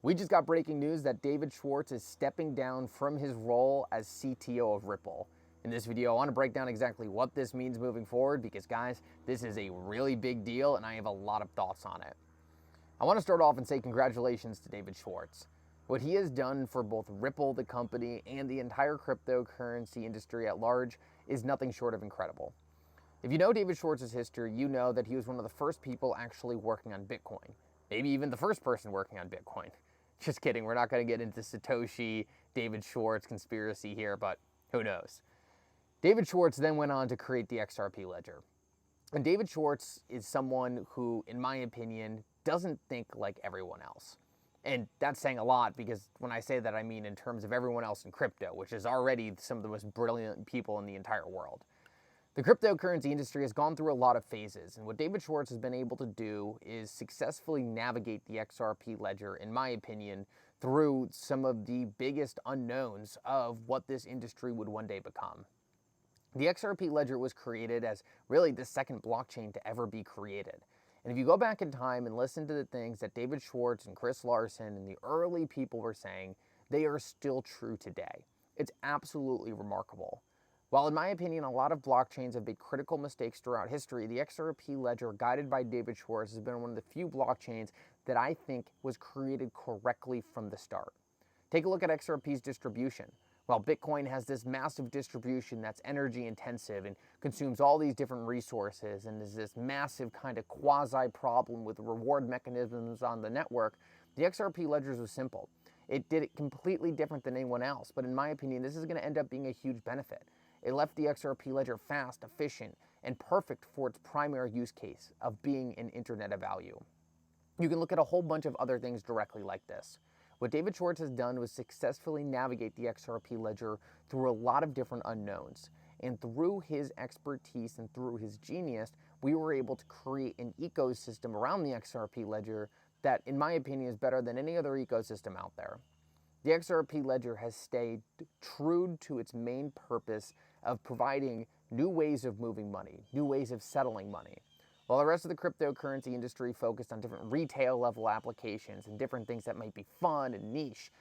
We just got breaking news that David Schwartz is stepping down from his role as CTO of Ripple. In this video, I want to break down exactly what this means moving forward because, guys, this is a really big deal and I have a lot of thoughts on it. I want to start off and say congratulations to David Schwartz. What he has done for both Ripple, the company, and the entire cryptocurrency industry at large is nothing short of incredible. If you know David Schwartz's history, you know that he was one of the first people actually working on Bitcoin. Maybe even the first person working on Bitcoin. Just kidding, we're not going to get into Satoshi, David Schwartz conspiracy here, but who knows. David Schwartz then went on to create the XRP ledger. And David Schwartz is someone who, in my opinion, doesn't think like everyone else. And that's saying a lot because when I say that, I mean in terms of everyone else in crypto, which is already some of the most brilliant people in the entire world. The cryptocurrency industry has gone through a lot of phases, and what David Schwartz has been able to do is successfully navigate the XRP ledger, in my opinion, through some of the biggest unknowns of what this industry would one day become. The XRP ledger was created as really the second blockchain to ever be created. And if you go back in time and listen to the things that David Schwartz and Chris Larsen and the early people were saying, they are still true today. It's absolutely remarkable. While in my opinion, a lot of blockchains have made critical mistakes throughout history, the XRP ledger guided by David Schwartz has been one of the few blockchains that I think was created correctly from the start. Take a look at XRP's distribution. While Bitcoin has this massive distribution that's energy intensive and consumes all these different resources and is this massive kind of quasi problem with reward mechanisms on the network, the XRP ledgers was simple. It did it completely different than anyone else, but in my opinion, this is going to end up being a huge benefit. It left the XRP ledger fast, efficient, and perfect for its primary use case of being an internet of value. You can look at a whole bunch of other things directly like this. What David Schwartz has done was successfully navigate the XRP ledger through a lot of different unknowns. And through his expertise and through his genius, we were able to create an ecosystem around the XRP ledger that, in my opinion, is better than any other ecosystem out there. The XRP ledger has stayed true to its main purpose of providing new ways of moving money, new ways of settling money. While the rest of the cryptocurrency industry focused on different retail level applications and different things that might be fun and niche,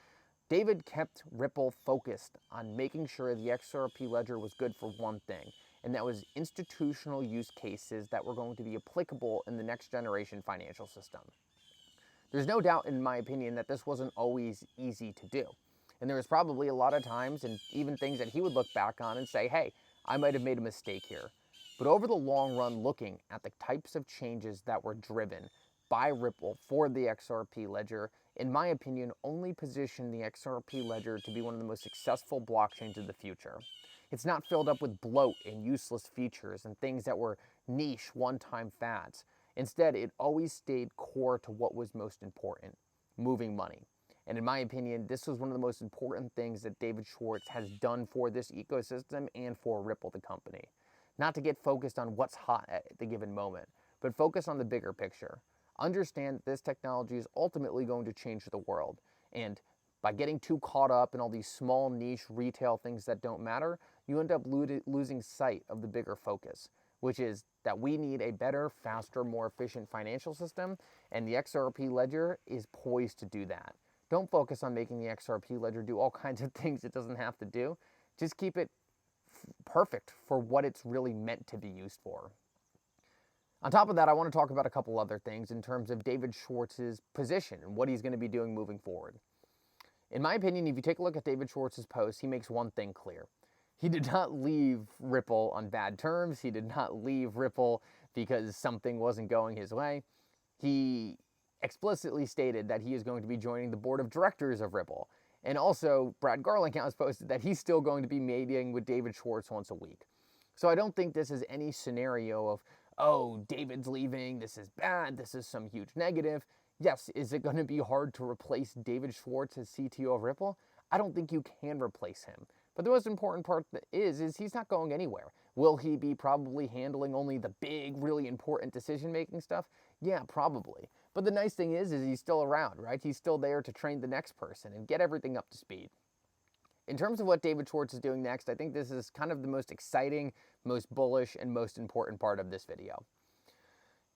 David kept Ripple focused on making sure the XRP ledger was good for one thing, and that was institutional use cases that were going to be applicable in the next generation financial system. There's no doubt, in my opinion, that this wasn't always easy to do. And there was probably a lot of times and even things that he would look back on and say, hey, I might have made a mistake here. But over the long run, looking at the types of changes that were driven by Ripple for the XRP ledger, in my opinion, only positioned the XRP ledger to be one of the most successful blockchains of the future. It's not filled up with bloat and useless features and things that were niche one-time fads. Instead, it always stayed core to what was most important, moving money. And in my opinion, this was one of the most important things that David Schwartz has done for this ecosystem and for Ripple, the company. Not to get focused on what's hot at the given moment, but focus on the bigger picture. Understand that this technology is ultimately going to change the world. And by getting too caught up in all these small niche retail things that don't matter, you end up losing sight of the bigger focus, which is that we need a better, faster, more efficient financial system, and the XRP ledger is poised to do that. Don't focus on making the XRP ledger do all kinds of things it doesn't have to do. Just keep it perfect for what it's really meant to be used for. On top of that, I want to talk about a couple other things in terms of David Schwartz's position and what he's going to be doing moving forward. In my opinion, if you take a look at David Schwartz's post, he makes one thing clear. He did not leave Ripple on bad terms. He did not leave Ripple because something wasn't going his way. He explicitly stated that he is going to be joining the board of directors of Ripple. And also, Brad Garlinghouse has posted that he's still going to be meeting with David Schwartz once a week. So I don't think this is any scenario of, oh, David's leaving, this is bad, this is some huge negative. Yes, is it going to be hard to replace David Schwartz as CTO of Ripple? I don't think you can replace him. But the most important part is he's not going anywhere. Will he be probably handling only the big, really important decision-making stuff? Yeah, probably. But the nice thing is he's still around, right? He's still there to train the next person and get everything up to speed. In terms of what David Schwartz is doing next, I think this is kind of the most exciting, most bullish, and most important part of this video.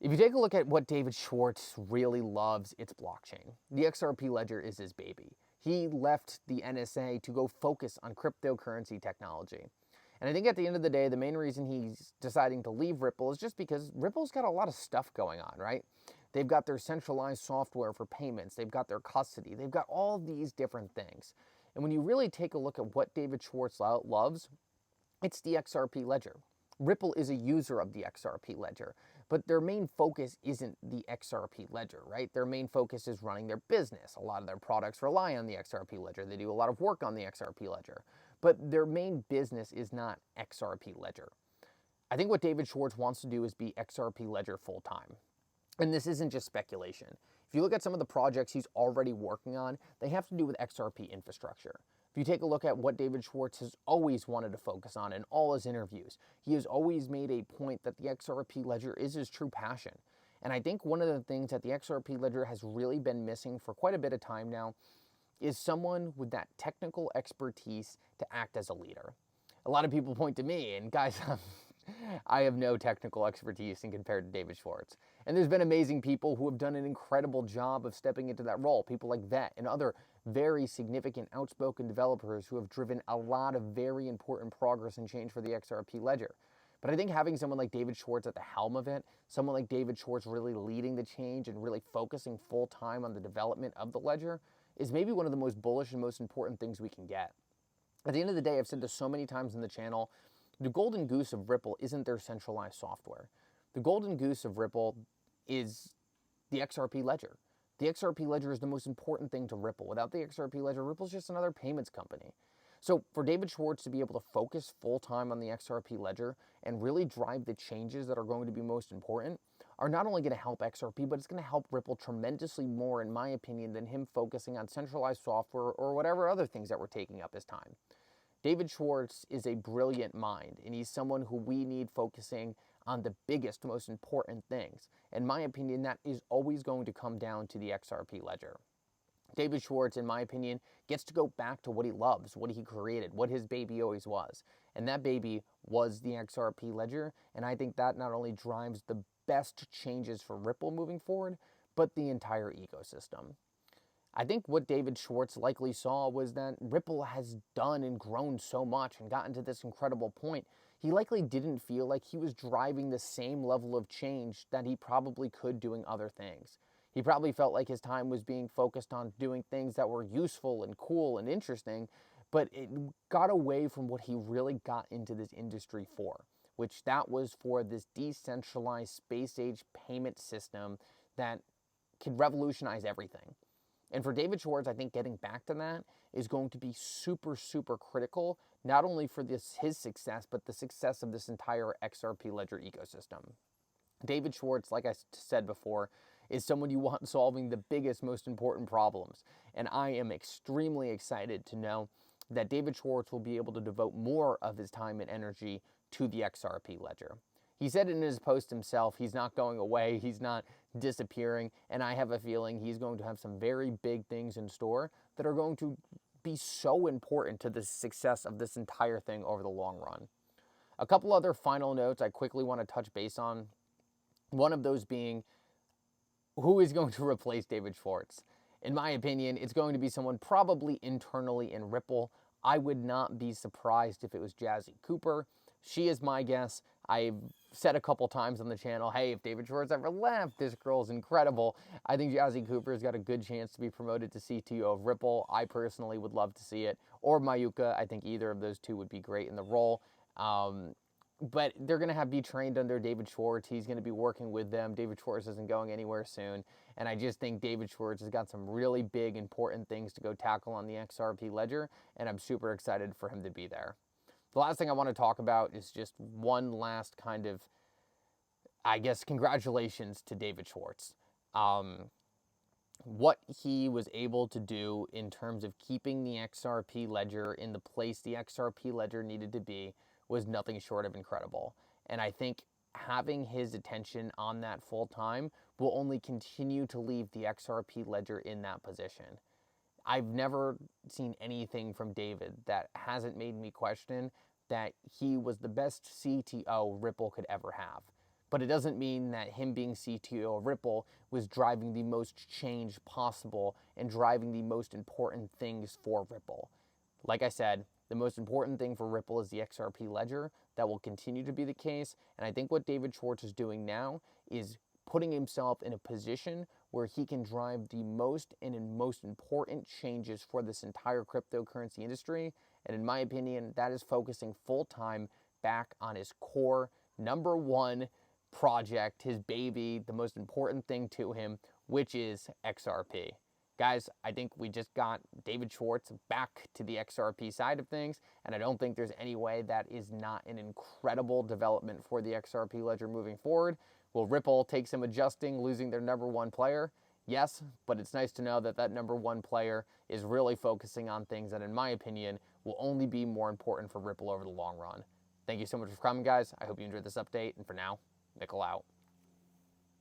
If you take a look at what David Schwartz really loves, it's blockchain. The XRP ledger is his baby. He left the NSA to go focus on cryptocurrency technology. And I think at the end of the day, the main reason he's deciding to leave Ripple is just because Ripple's got a lot of stuff going on, right? They've got their centralized software for payments. They've got their custody. They've got all these different things. And when you really take a look at what David Schwartz loves, it's the XRP ledger. Ripple is a user of the XRP ledger, but their main focus isn't the XRP ledger, right? Their main focus is running their business. A lot of their products rely on the XRP ledger. They do a lot of work on the XRP ledger, but their main business is not XRP ledger. I think what David Schwartz wants to do is be XRP ledger full time. And this isn't just speculation. If you look at some of the projects he's already working on, they have to do with XRP infrastructure. If you take a look at what David Schwartz has always wanted to focus on in all his interviews, he has always made a point that the XRP ledger is his true passion. And I think one of the things that the XRP ledger has really been missing for quite a bit of time now is someone with that technical expertise to act as a leader. A lot of people point to me, and guys, I have no technical expertise in compared to David Schwartz. And there's been amazing people who have done an incredible job of stepping into that role. People like Vet and other very significant outspoken developers who have driven a lot of very important progress and change for the XRP ledger. But I think having someone like David Schwartz at the helm of it, someone like David Schwartz really leading the change and really focusing full time on the development of the ledger is maybe one of the most bullish and most important things we can get. At the end of the day, I've said this so many times in the channel, the golden goose of Ripple isn't their centralized software. The golden goose of Ripple is the XRP ledger. The XRP ledger is the most important thing to Ripple. Without the XRP ledger, Ripple's just another payments company. So for David Schwartz to be able to focus full time on the XRP ledger and really drive the changes that are going to be most important are not only going to help XRP, but it's going to help Ripple tremendously more, in my opinion, than him focusing on centralized software or whatever other things that were taking up his time. David Schwartz is a brilliant mind, and he's someone who we need focusing on the biggest, most important things. In my opinion, that is always going to come down to the XRP ledger. David Schwartz, in my opinion, gets to go back to what he loves, what he created, what his baby always was. And that baby was the XRP ledger, and I think that not only drives the best changes for Ripple moving forward, but the entire ecosystem. I think what David Schwartz likely saw was that Ripple has done and grown so much and gotten to this incredible point. He likely didn't feel like he was driving the same level of change that he probably could doing other things. He probably felt like his time was being focused on doing things that were useful and cool and interesting, but it got away from what he really got into this industry for, which that was for this decentralized space-age payment system that could revolutionize everything. And for David Schwartz, I think getting back to that is going to be super, super critical, not only for his success, but the success of this entire XRP ledger ecosystem. David Schwartz, like I said before, is someone you want solving the biggest, most important problems. And I am extremely excited to know that David Schwartz will be able to devote more of his time and energy to the XRP ledger. He said in his post himself, he's not going away, he's not disappearing, and I have a feeling he's going to have some very big things in store that are going to be so important to the success of this entire thing over the long run. A couple other final notes I quickly want to touch base on. One of those being, who is going to replace David Schwartz? In my opinion, it's going to be someone probably internally in Ripple. I would not be surprised if it was Jazzy Cooper. She is my guess. I've said a couple times on the channel, hey, if David Schwartz ever left, this girl's incredible. I think Jazzy Cooper's got a good chance to be promoted to CTO of Ripple. I personally would love to see it. Or Mayuka. I think either of those two would be great in the role. But they're going to be trained under David Schwartz. He's going to be working with them. David Schwartz isn't going anywhere soon. And I just think David Schwartz has got some really big, important things to go tackle on the XRP ledger. And I'm super excited for him to be there. The last thing I want to talk about is just one last kind of, I guess, congratulations to David Schwartz. What he was able to do in terms of keeping the XRP ledger in the place the XRP ledger needed to be was nothing short of incredible. And I think having his attention on that full time will only continue to leave the XRP ledger in that position. I've never seen anything from David that hasn't made me question that he was the best CTO Ripple could ever have. But it doesn't mean that him being CTO of Ripple was driving the most change possible and driving the most important things for Ripple. Like I said, the most important thing for Ripple is the XRP ledger. That will continue to be the case. And I think what David Schwartz is doing now is putting himself in a position where he can drive the most and most important changes for this entire cryptocurrency industry. And in my opinion, that is focusing full time back on his core number one project, his baby, the most important thing to him, which is XRP. Guys, I think we just got David Schwartz back to the XRP side of things, and I don't think there's any way that is not an incredible development for the XRP ledger moving forward. Will Ripple take some adjusting, losing their number one player? Yes, but it's nice to know that that number one player is really focusing on things that, in my opinion, will only be more important for Ripple over the long run. Thank you so much for coming, guys. I hope you enjoyed this update, and for now, Mickle out.